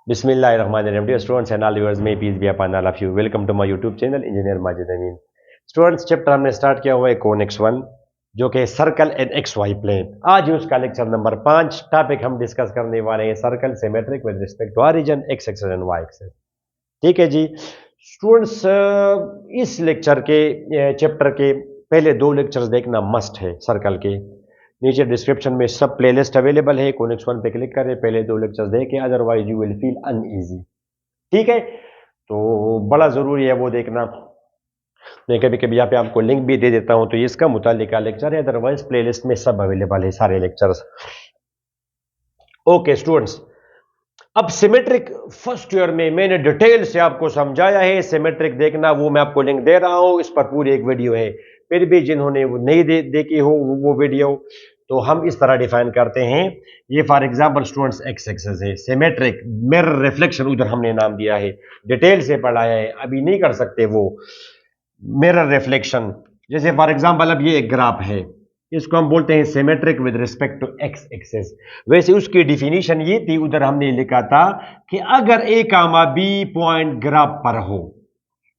Bismillahirrahmanirrahim. Dear students and all viewers, may peace be upon all of you. Welcome to my YouTube channel, Engineer Majid Amin. Students chapter हमने start किया हुआ है conics one, जो कि circle and x y plane. आज उसका lecture number 5 topic हम discuss करने वाले हैं circle symmetric with respect to origin x axis and y axis. ठीक है जी स्टूडेंट्स, इस लेक्चर के चैप्टर के पहले 2 लेक्चर्स देखना मस्ट है सर्कल के। नीचे डिस्क्रिप्शन में सब प्लेलिस्ट अवेलेबल है, कोनिक्स वन पे क्लिक करें, पहले 2 लेक्चर्स देखें, otherwise you will feel uneasy. ठीक है, तो बड़ा जरूरी है वो देखना। मैं कभी कभी यहाँ पे आपको लिंक भी दे देता हूं, तो ये इसका मुतालिका लेक्चर है, अदरवाइज प्लेलिस्ट में सब अवेलेबल है सारे लेक्चर्स। ओके स्टूडेंट्स, अब सिमेट्रिक फर्स्ट ईयर में मैंने डिटेल से आपको समझाया है। सिमेट्रिक देखना वो मैं आपको लिंक दे रहा हूं, इस पर पूरी एक वीडियो है। फिर भी जिन्होंने वो नहीं देखी हो वो वीडियो, तो हम इस तरह डिफाइन करते हैं। ये for example students x axis है, सिमेट्रिक मिरर रिफ्लेक्शन उधर हमने नाम दिया है, डिटेल से पढ़ाया है, अभी नहीं कर सकते वो मिरर रिफ्लेक्शन। जैसे फॉर एग्जांपल अब ये एक ग्राफ है, इसको हम बोलते हैं symmetric with respect to x axis. वैसे उसकी डिफिनीशन ये थी, उधर हमने लिखा था कि अगर ए कामा बी पॉइंट ग्राफ पर हो,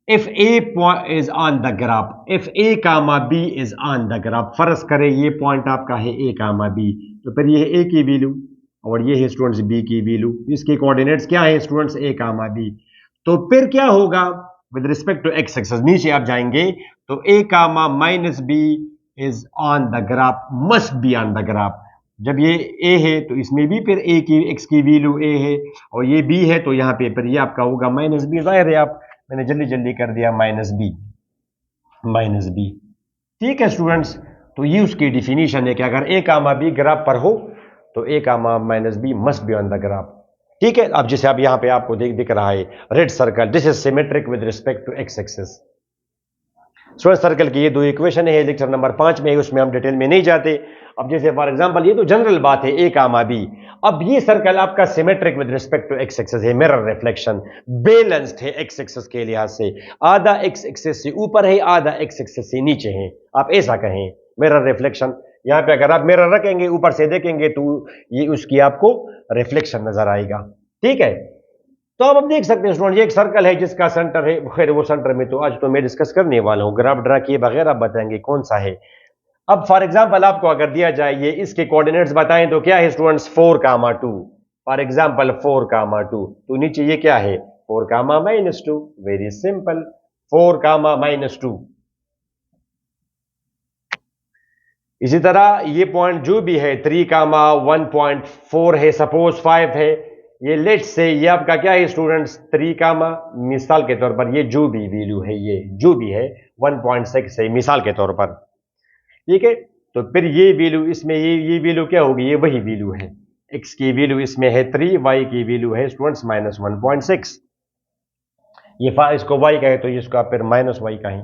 if a point is on the graph, if a comma b is on the graph, फर्ज करें ये पॉइंट आपका है a comma b, तो फिर ये है a की वैल्यू और ये है स्टूडेंट्स b की वैल्यू। इसके कोऑर्डिनेट्स क्या है स्टूडेंट्स a comma b। तो फिर क्या होगा with respect to x axis, नीचे आप जाएंगे तो a comma minus b is on the graph, must be on the graph. जब ये a है तो इसमें भी फिर a की x की वैल्यू a है, और ये b है तो यहाँ पे फिर ये आपका होगा माइनस b। जाहिर है आप, मैंने जल्दी जल्दी कर दिया माइनस बी। ठीक है स्टूडेंट्स, तो ये उसकी डिफिनीशन है कि अगर ए कामा बी ग्राफ पर हो तो A comma minus B must be on the graph. ठीक है, अब जैसे अब यहां पे आपको दिख रहा है red circle, this is symmetric with respect to x axis. Student circle की ये 2 इक्वेशन है, लेक्चर नंबर 5 में, उसमें हम डिटेल में नहीं जाते। अब जैसे फॉर एग्जांपल ये तो जनरल बात है ए कामा बी। अब ये सर्कल आपका symmetric with respect to x axis है, मिरर रिफ्लेक्शन, बैलेंस्ड है एक्स एक्सिस के लिहाज से, आधा एक्स एक्सिस से ऊपर है, आधा एक्स एक्सिस से नीचे है, आप ऐसा कहें मिरर रिफ्लेक्शन। यहां पे अगर आप मिरर रखेंगे ऊपर से देखेंगे तो ये उसकी आपको रिफ्लेक्शन नजर आएगा। ठीक है, तो अब देख सकते हैं स्टूडेंट, ये एक सर्कल है जिसका सेंटर है, खैर वो सेंटर में तो आज तो मैं डिस्कस करने वाला हूं, ग्राफ ड्रा किए बगैर आप बताएंगे कौन सा है। अब फॉर एग्जांपल आपको अगर दिया जाए ये इसके कोऑर्डिनेट्स बताएं तो क्या है students 4 comma 2, for example 4 comma 2, तो नीचे ये क्या है 4 comma minus 2, very simple 4 comma minus 2। इसी तरह ये पॉइंट जो भी है 3 कामा 1.4 है, सपोज 5 है, ये लेट से ये आपका क्या है स्टूडेंट्स 3 कामा, मिसाल के तौर पर ये जो भी वैल्यू है, ये जो भी है 1.6 है मिसाल के तौर पर। ठीक है, तो फिर ये वैल्यू इसमें ये वैल्यू क्या होगी, ये वही वैल्यू है, x की वैल्यू इसमें है 3, y की वैल्यू है स्टूडेंट्स माइनस 1.6। ये इसको y का है तो इसको आप फिर माइनस y का है।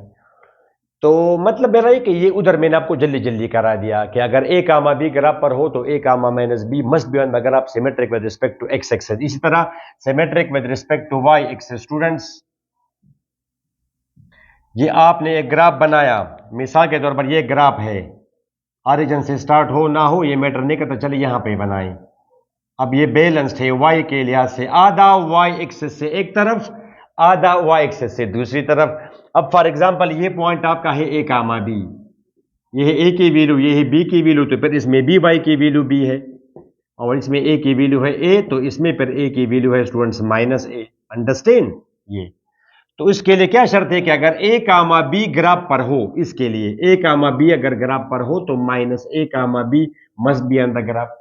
तो मतलब मेरा ये कि ये उधर मैंने आपको जल्दी जल्दी करा दिया कि अगर ए कामा बी ग्राफ पर हो तो A comma minus B must be on the graph symmetric with respect to x axis. इसी तरह symmetric with respect to Y axis. Students ये आपने एक ग्राफ बनाया, मिसाल के तौर पर ये ग्राफ है, ऑरिजिन से स्टार्ट हो ना हो ये मैटर नहीं करता, चलिए यहां पे बनाएं। अब ये बैलेंस्ड है वाई के लिहाज से, आधा वाई एक्सिस से एक तरफ, आधा वाई एक्सिस से दूसरी तरफ। अब फॉर एग्जांपल ये पॉइंट आपका है ए कामा बी, ये है ए की वैल्यू, ये है बी की वैल्यू, तो फिर इसमें बी वाई की वैल्यू बी है, और इसमें ए की वैल्यू है ए, तो इसमें फिर ए की वैल्यू है स्टूडेंट्स माइनस ए। अंडरस्टैंड ये, तो इसके लिए क्या शर्त है कि अगर ए कामा बी ग्राफ पर हो, इसके लिए ए कामा बी अगर ग्राफ पर हो तो minus A comma b must be on the graph.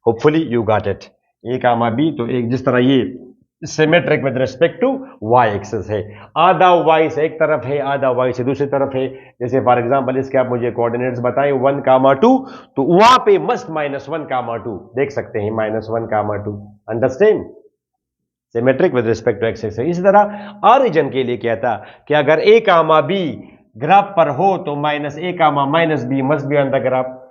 Hopefully you got it. A comma b, तो एक जिस तरह ये symmetric with respect to Y axis है, आधा वाई से एक तरफ है, आधा वाई से दूसरी तरफ है। जैसे फॉर एग्जांपल इसके आप मुझे कोऑर्डिनेट्स बताएं 1 कामा 2, तो वहां पे मस्ट माइनस 1 कामा 2 देख सकते हैं, minus 1 comma 2। Understand, symmetric with respect to x axis. इसी तरह ऑरिजिन के लिए क्या था कि अगर ए कामा बी ग्राफ पर हो तो minus A comma minus B must be on the graph,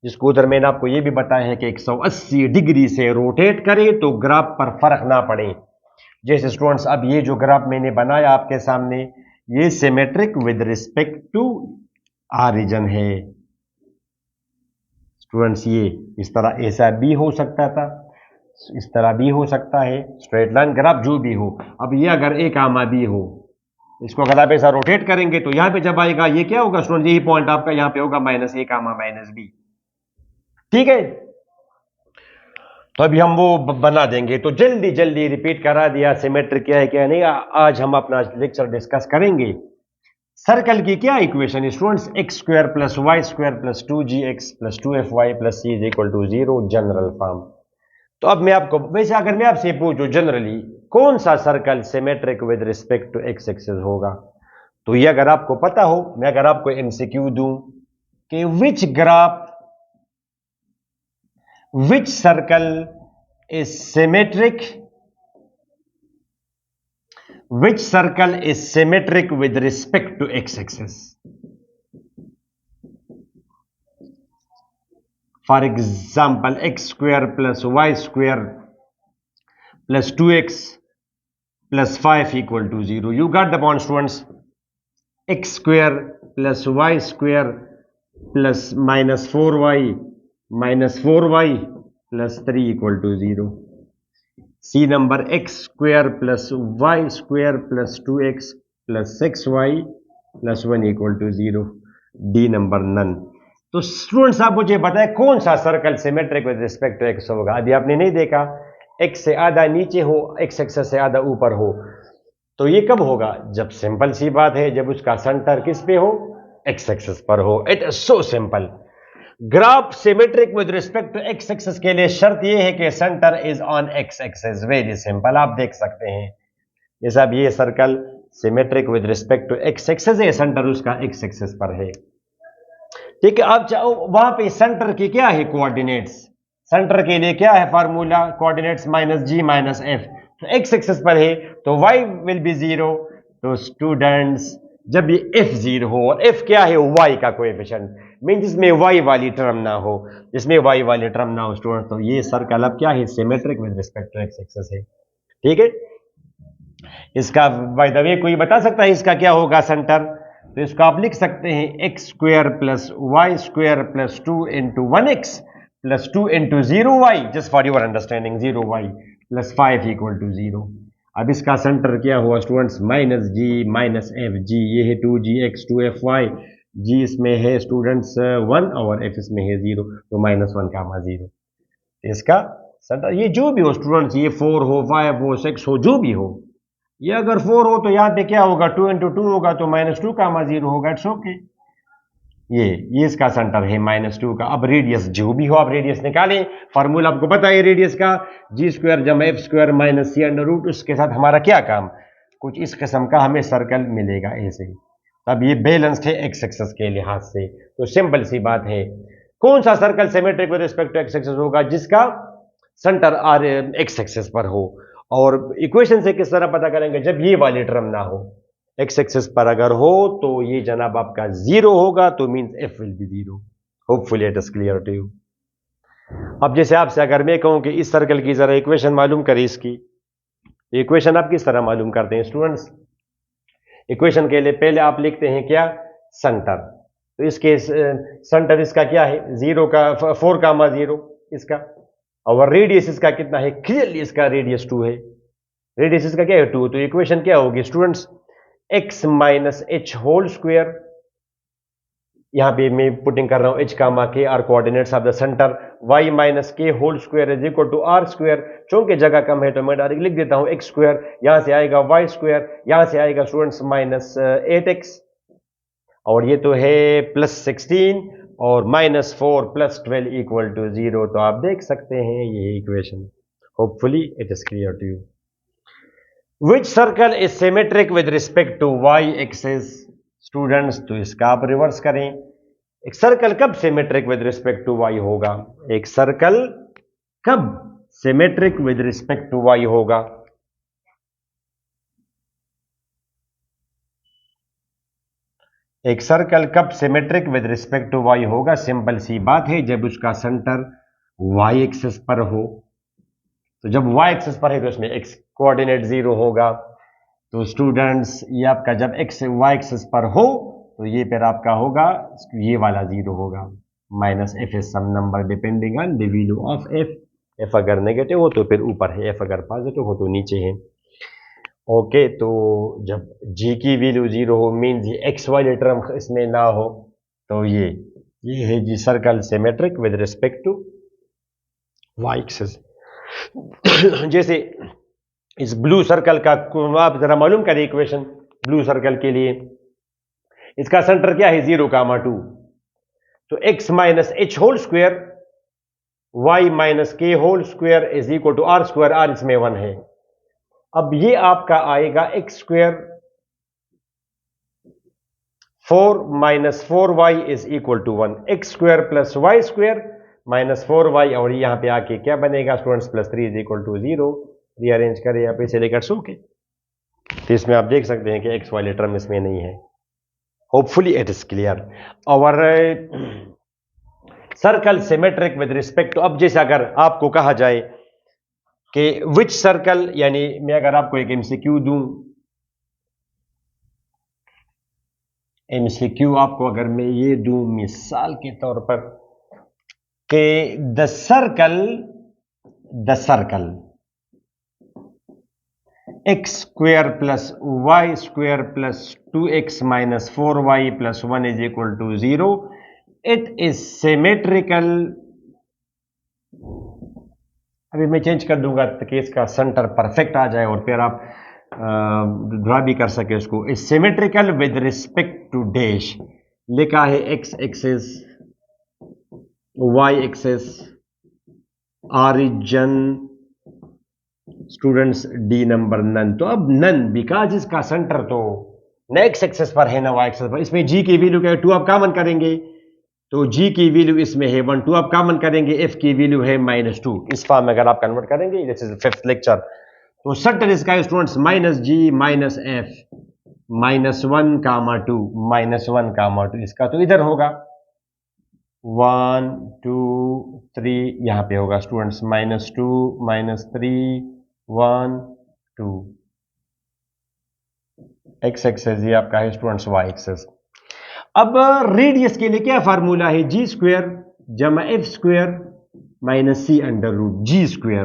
जिसको उधर मैंने आपको यह भी बताया है कि 180 डिग्री से रोटेट करें तो ग्राफ पर फर्क ना पड़े। जैसे स्टूडेंट्स अब ये जो ग्राफ मैंने बनाया आपके सामने, ये symmetric with respect to origin है स्टूडेंट्स। ये इस तरह ऐसा भी हो सकता था इस तरह भी हो सकता है, स्ट्रेट लाइन ग्राफ जो भी हो। अब ये अगर ए कामा बी हो, इसको अगर आप ऐसा रोटेट करेंगे तो यहां पे जब आएगा ये क्या होगा स्टूडेंट, यही पॉइंट आपका यहां पे होगा माइनस ए कामा माइनस बी। ठीक है, तो अभी हम वो बना देंगे। तो जल्दी जल्दी रिपीट करा दिया सिमेट्रिक क्या है क्या नहीं। आज हम अपना लेक्चर डिस्कस करेंगे। सर्कल की क्या इक्वेशन है students, x square plus Y square plus 2gx plus 2fy plus c is equal to 0, general form. तो अब मैं आपको, वैसे अगर मैं आपसे पूछूं जनरली कौन सा circle symmetric with respect to x axis होगा, तो ये अगर आपको पता हो, मैं अगर आपको एमसीक्यू दूं कि which circle is symmetric, which circle is symmetric with respect to x-axis? For example, x square plus y square plus 2x plus 5 equal to 0. You got the point students. X square plus y square plus minus 4y minus 4y plus 3 equal to 0. C number, x square plus y square plus 2x plus 6y plus 1 equal to 0. D number, none. तो students आप मुझे बताएं कौन सा circle symmetric with respect to x होगा। अभी आपने नहीं देखा, एक्स से आधा नीचे हो, एक्स एक्सिस से आधा ऊपर हो, तो ये कब होगा, जब सिंपल सी बात है, जब उसका सेंटर किस पे हो, एक्स एक्सिस पर हो। It is so simple. Graph symmetric with respect to x axis के लिए शर्त यह है कि centre is on x axis. Very simple, आप देख सकते हैं ये सब, ये circle symmetric with respect to x axis है, सेंटर उसका एक्स एक्सिस पर है। ठीक है, आप चाहो वहां पे सेंटर की क्या है कोऑर्डिनेट्स, सेंटर के लिए क्या है formula, coordinates minus g minus F. तो एक्स एक्सिस पर है तो वाई विल बी 0। तो स्टूडेंट्स जब ये एफ 0 हो, और एफ क्या है, वाई का कोएफिशिएंट, मीन जिसमें वाई वाली टर्म ना हो, जिसमें वाई वाली टर्म ना हो स्टूडेंट, तो ये सर्कल अब क्या है, symmetric with respect to x axis है। ठीक है, इसका बाय द वे कोई बता सकता है इसका क्या होगा सेंटर, तो इसको आप लिख सकते हैं x square plus Y square plus 2 into 1x plus 2 into 0y, just for your understanding 0y plus 5 equal to 0। अब इसका सेंटर क्या हुआ students, minus g minus f g, ये है 2gx 2fy, जी इसमें है स्टूडेंट्स 1 और एफ इसमें है 0, तो माइनस 1 कामा 0। इसका सेंटर ये जो भी हो स्टूडेंट्स, ये 4 हो 5 हो 6 हो जो भी हो, ये अगर 4 हो तो यहाँ पे क्या होगा, 2 इंटू 2 होगा तो माइनस 2 कामा 0 होगा। इट्स ओके, ये इसका सेंटर है माइनस 2 का। अब रेडियस जो भी हो आप रेडियस निकालें, फार्मूला आपको पता है रेडियस का, जी स्क्वायर जमा F square minus C under root. उसके साथ हमारा क्या काम, कुछ इस किस्म का हमें सर्कल मिलेगा ऐसे। अब ये बैलेंस्ड है एक्स एक्सिस के लिहाज से, तो सिंपल सी बात है, कौन सा circle symmetric with respect to x axis होगा, जिसका सेंटर आर एक्स एक्सिस पर हो। और इक्वेशन से किस तरह पता करेंगे, जब ये वाली टर्म ना हो, एक्स एक्सिस पर अगर हो तो ये जनाब आपका 0 होगा, तो means f will be 0। Hopefully it is clear to you. अब जैसे आपसे अगर मैं कहूं कि इस सर्कल की जरा इक्वेशन मालूम करें, इसकी इक्वेशन आप किस तरह मालूम करते हैं स्टूडेंट्स, इक्वेशन के लिए पहले आप लिखते हैं क्या, सेंटर। तो इसके सेंटर इसका क्या है, 0 का 4 कामा 0 इसका, और रेडियस इसका कितना है, क्लियरली इसका रेडियस 2 है, रेडियस इसका क्या है 2। तो इक्वेशन क्या होगी students, x minus H whole square, यहां पे मैं पुटिंग कर रहा हूं h comma K are coordinates of the centre, y minus K whole square is equal to are square. चूंकि जगह कम है तो मैं डायरेक्ट लिख देता हूं x स्क्वायर, यहां से आएगा y स्क्वायर, यहां से आएगा स्टूडेंट्स माइनस 8x, और ये तो है प्लस 16, और माइनस 4 प्लस 12 इक्वल टू 0। तो आप देख सकते हैं ये equation, hopefully it is clear to you. Which circle is symmetric with respect to y axis? Students तो इसका आप रिवर्स करें, एक सर्कल कब symmetric with respect to y होगा, एक सर्कल कब symmetric with respect to y होगा, एक सर्कल कब symmetric with respect to y होगा, सिंपल सी बात है, जब उसका सेंटर y एक्सिस पर हो। तो जब y एक्सिस पर है तो इसमें x कोऑर्डिनेट 0 होगा। तो स्टूडेंट्स ये आपका जब x y एक्सिस पर हो तो ये फिर आपका होगा, ये वाला 0 होगा, minus f is some number depending on the value of f f अगर नेगेटिव हो तो फिर ऊपर है, एफ अगर पॉजिटिव हो तो नीचे है। ओके, तो जब जी की वैल्यू 0 हो मीन्स ये एक्स वाली टर्म इसमें ना हो, तो ये है जी circle symmetric with respect to Y axis. जैसे इस ब्लू सर्कल का आप जरा मालूम करें इक्वेशन ब्लू सर्कल के लिए, इसका सेंटर क्या है 0, 2, तो x minus H whole square y minus K whole square is equal to are square, are इसमें 1 है। अब ये आपका आएगा X square 4 minus 4y is equal to 1, X square plus Y square minus 4y, और यहां पे आके क्या बनेगा students, +3 is equal to 0। Rearrange करें आप इसे लेकर सो के, तो इसमें आप देख सकते हैं कि एक्स वाले टर्म इसमें नहीं है। Hopefully it is clear. और circle symmetric with respect to, अब जैसे अगर आपको कहा जाए कि विच सर्कल, यानी मैं अगर आपको एक एमसीक्यू दूं, एमसीक्यू आपको अगर मैं ये दूं मिसाल के तौर पर कि the circle x square plus Y square plus 2x minus 4y plus 1 is equal to 0, it is symmetrical. अभी मैं चेंज कर दूंगा ताकि इसका सेंटर परफेक्ट आ जाए और फिर आप ड्रा भी कर सके उसको। Is symmetrical with respect to dash, लिखा है x axis, y axis, origin students d number none. तो अब नन बिकॉज इसका सेंटर तो न एक्स एक्सिस पर है ना वाई एक्सिस पर, इसमें जी की वैल्यू क्या है 2, आप कॉमन करेंगे तो जी की वैल्यू इसमें है 1, 2 आप कॉमन करेंगे, एफ की वैल्यू है -2। इस फॉर्म में अगर आप कन्वर्ट करेंगे, दिस इज 5th लेक्चर, तो सेंटर इसका है स्टूडेंट्स -g माइनस एफ -1, 2 -1, 2, इसका तो इधर होगा 1 2 3, यहां पे होगा स्टूडेंट्स -2 -3 1 2, एक्स एक्सेस ये आपका है स्टूडेंट्स वाई एक्सेस। अब रेडियस के लिए क्या फार्मूला है, जी स्क्वायर जमा F square minus C under root G square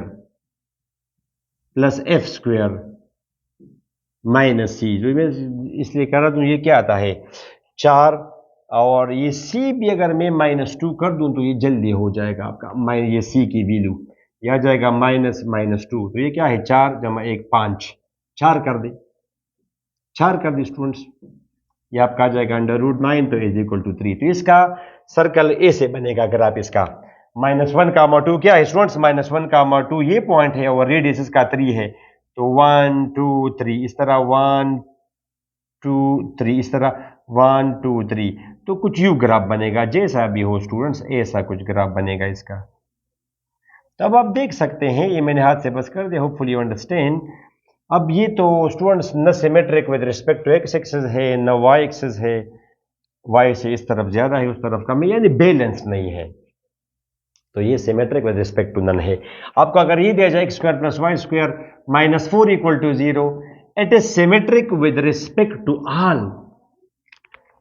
plus F square minus C, जो मैं इसलिए कर रहा हूं ये क्या आता है 4, और ये सी भी अगर मैं -2 कर दूं तो ये जल्दी हो जाएगा आपका, ये सी की वैल्यू यह आ जाएगा -2, तो ये क्या है 4 जमा 1 5, 4 कर दे स्टूडेंट्स, ये आपका आ जाएगा √9, तो इज इक्वल टू 3। तो इसका सर्कल ए से बनेगा। अगर आप इसका -1, 2 क्या है स्टूडेंट्स, -1, 2 ये पॉइंट है और रेडियस इसका 3 है, तो 1 2 3 इस तरह 1 2 3 इस तरह 1 2 3, तो कुछ यू ग्राफ बनेगा, जैसा भी हो स्टूडेंट्स ऐसा कुछ ग्राफ बनेगा इसका। तब आप देख सकते हैं, ये मैंने हाथ से बस कर दिया, होपफुली यू अंडरस्टैंड। अब ये तो स्टूडेंट्स न symmetric with respect to x axis है न वाई एक्सिस है, वाई से इस तरफ ज्यादा है उस तरफ कम है, यानी बैलेंस नहीं है, तो ये symmetric with respect to none है। आपको अगर ये दिया जाए x square plus Y square -4 equal to 0, it is symmetric with respect to all,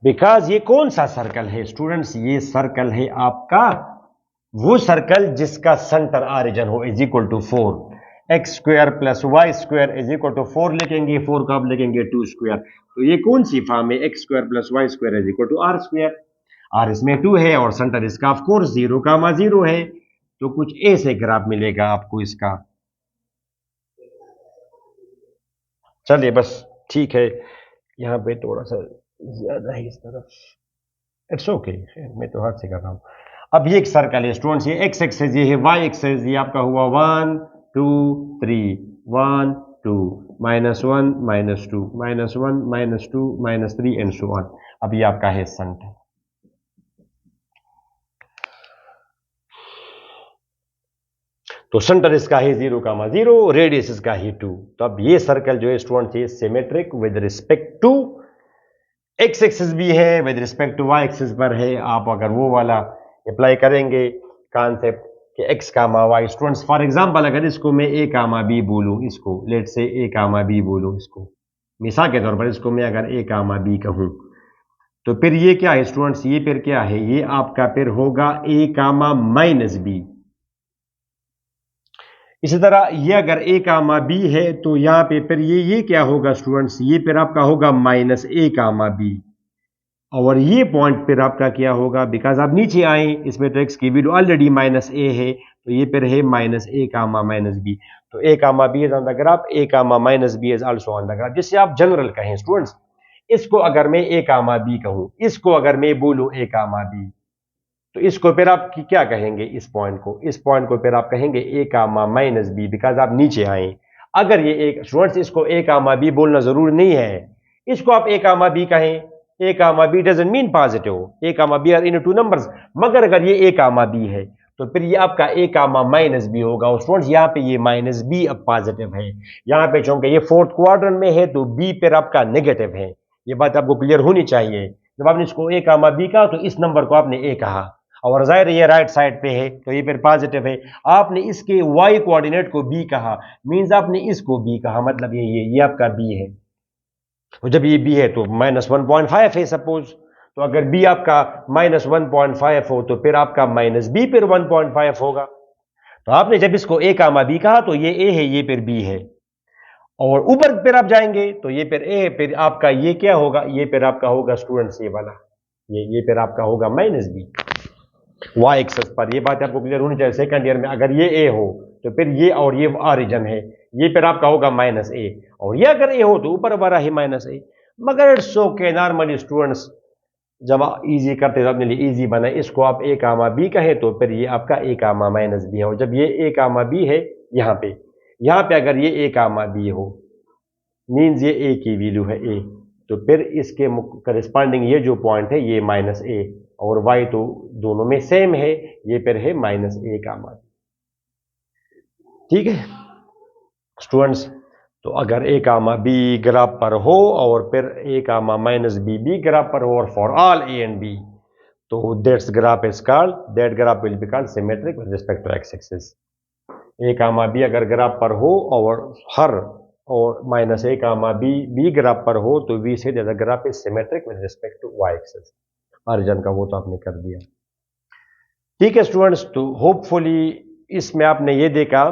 because ये कौन सा सर्कल है स्टूडेंट्स, ये सर्कल है आपका वो सर्कल जिसका सेंटर ऑरिजिन हो is equal to 4, x square plus Y square is equal to 4 लिखेंगे, 4 का आप लिखेंगे 2 स्क्वायर, तो ये कौन सी फॉर्म है, x square plus Y square is equal to are square, are इसमें 2 है और सेंटर इसका ऑफ कोर्स 0, है, तो कुछ ऐसे ग्राफ मिलेगा आपको इसका। चलिए बस ठीक है, यहां पे थोड़ा सा ज्यादा है इस तरफ, इट्स ओके, मैं तो हाथ से कर रहा हूं। अब ये एक सर्कल है स्टूडेंट्स, ये एक्स एक्सिस ये है, वाई एक्सिस ये आपका हुआ 1 2 3 1 2 -1 -2 -1 -2 -3 एंड सो ऑन। अब ये आपका है सेंटर। तो सेंटर इसका है 0, रेडियस इसका है 2। तो अब ये सर्कल जो है स्टूडेंट्स ये symmetric with respect to x axis भी है, with respect to Y axis पर है। आप अगर वो वाला अप्लाई करेंगे कॉन्सेप्ट कि x comma y, students for example अगर इसको मैं ए कामा बी बोलूं, इसको लेट से ए कामा बी बोलूं, इसको मिसाल के तौर पर इसको मैं अगर ए कामा बी कहूं, तो फिर ये क्या है स्टूडेंट्स, ये फिर क्या है, ये आपका फिर होगा ए कामा माइनस बी, इसी तरह ये अगर ए कामा बी है तो यहाँ पे फिर ये क्या होगा स्टूडेंट्स, ये फिर आपका होगा माइनस ए कामा बी, और ये पॉइंट फिर आपका क्या होगा, बिकॉज आप नीचे आए इसमें तो एक्स की वैल्यू ऑलरेडी माइनस ए है, तो ये फिर है माइनस ए कामा माइनस बी। तो A comma B is on the graph, A comma minus B is also on the graph, जिससे आप जनरल कहें स्टूडेंट्स। इसको अगर मैं ए कामा बी कहूं, इसको अगर मैं बोलूं ए कामा बी, तो इसको फिर आप क्या कहेंगे, इस पॉइंट को, इस पॉइंट को फिर आप कहेंगे ए कामा माइनस बी, बिकॉज आप नीचे आए। अगर ये एक स्टूडेंट्स, इसको ए कामा बी बोलना जरूरी नहीं है, इसको आप ए कामा बी कहें, A comma B doesn't mean positive, A comma B are in two numbers, मगर अगर ये ए कामा बी है तो फिर ये आपका ए कामा माइनस बी होगा। और स्टूडेंट्स यहाँ पे ये माइनस बी अब पॉजिटिव है, यहाँ पे चूंकि ये फोर्थ क्वाड्रेंट में है तो बी फिर आपका नेगेटिव है। ये बात आपको क्लियर होनी चाहिए। जब आपने इसको ए कामा बी कहा तो इस नंबर को आपने ए कहा, और जाहिर ये राइट साइड पे है तो ये फिर पॉजिटिव है। आपने इसके वाई कोऑर्डिनेट को बी कहा, मींस आपने इसको बी कहा, मतलब ये आपका बी है। तो जब ये बी है तो माइनस 1.5 है सपोज, तो अगर बी आपका माइनस 1.5 हो तो फिर आपका माइनस बी फिर 1.5 होगा। तो आपने जब इसको ए कामा बी कहा तो ये ए है, ये फिर बी है, और ऊपर फिर आप जाएंगे तो ये फिर ए है, फिर आपका ये क्या होगा, ये फिर आपका होगा स्टूडेंट्स ये वाला, ये फिर आपका होगा माइनस बी वाई एक्सेस पर। ये बात आपको क्लियर होनी चाहिए। सेकंड ईयर में अगर ये ए हो तो फिर ये और ये ऑरिजन है, ये फिर आपका होगा माइनस ए, और ये अगर ए हो तो ऊपर वाला ही माइनस ए। मगर इट्स ओके, नॉर्मली स्टूडेंट्स जब इजी करते तो अपने लिए इजी बना, इसको आप ए कामा बी कहें तो फिर ये आपका ए कामा माइनस बी है, और जब ये ए कामा बी है यहाँ पे अगर ये ए कामा बी हो, मीन्स ये ए की वैल्यू है ए, तो फिर इसके करस्पॉन्डिंग ये जो पॉइंट है ये माइनस ए, और वाई तो दोनों में सेम है, ये फिर है माइनस ए कामा बी। ठीक है स्टूडेंट्स, तो अगर ए कामा बी ग्राफ पर हो और फिर ए कामा माइनस बी भी ग्राफ पर हो, और for all A and B, तो that's graph is called, that graph will be called symmetric with respect to x axis. A comma B अगर ग्राफ पर हो और हर और माइनस ए कामा बी ग्राफ पर हो तो we say that the graph is symmetric with respect to Y axis. Origin का वो तो आपने कर दिया। ठीक है स्टूडेंट्स, तो होपफुली इसमें आपने ये देखा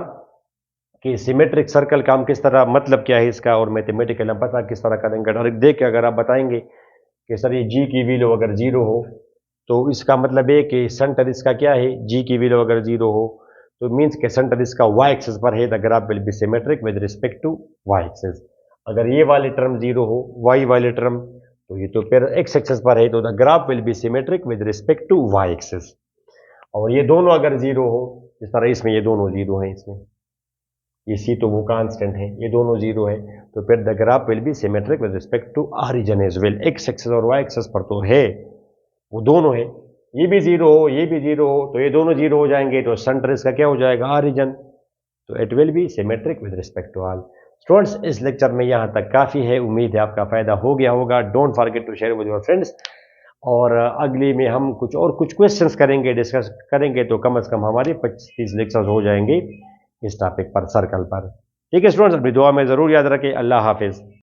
कि सिमेट्रिक सर्कल का हम किस तरह, मतलब क्या है इसका, और मैथमेटिकल हम पता किस तरह करेंगे। और देख के अगर आप बताएंगे कि सर ये जी की वैल्यू अगर जीरो हो तो इसका मतलब है कि सेंटर इसका क्या है, जी की वैल्यू अगर जीरो हो तो मीन्स के सेंटर इसका वाई एक्सिस पर है, the graph will be symmetric with respect to Y axis. अगर ये वाली टर्म जीरो हो, वाई वाली टर्म, तो ये तो फिर एक्स एक्सिस पर है, तो the graph will be symmetric with respect to Y axis. और ये दोनों अगर जीरो हो, इस तरह इसमें ये दोनों जीरो हैं, इसमें ये सी तो वो कांस्टेंट है, ये दोनों जीरो है, तो फिर the graph will be symmetric with respect to origin as well. X axis और वाई एक्सिस पर तो है, वो दोनों है, ये भी जीरो हो ये भी जीरो हो, तो ये दोनों जीरो हो जाएंगे, तो सेंटर इसका क्या हो जाएगा, ऑरिजिन, तो it will be symmetric with respect to all. Students इस लेक्चर में यहाँ तक काफ़ी है, उम्मीद है आपका फ़ायदा हो गया होगा। Don't forget to share with your friends, और अगली में हम कुछ क्वेश्चंस करेंगे, डिस्कस करेंगे, तो कम से कम हमारे 25-30 लेक्चर्स हो जाएंगे इस टॉपिक पर, सर्कल पर। ठीक है स्टूडेंट्स, अपनी दुआ में ज़रूर याद रखें। अल्लाह हाफिज़।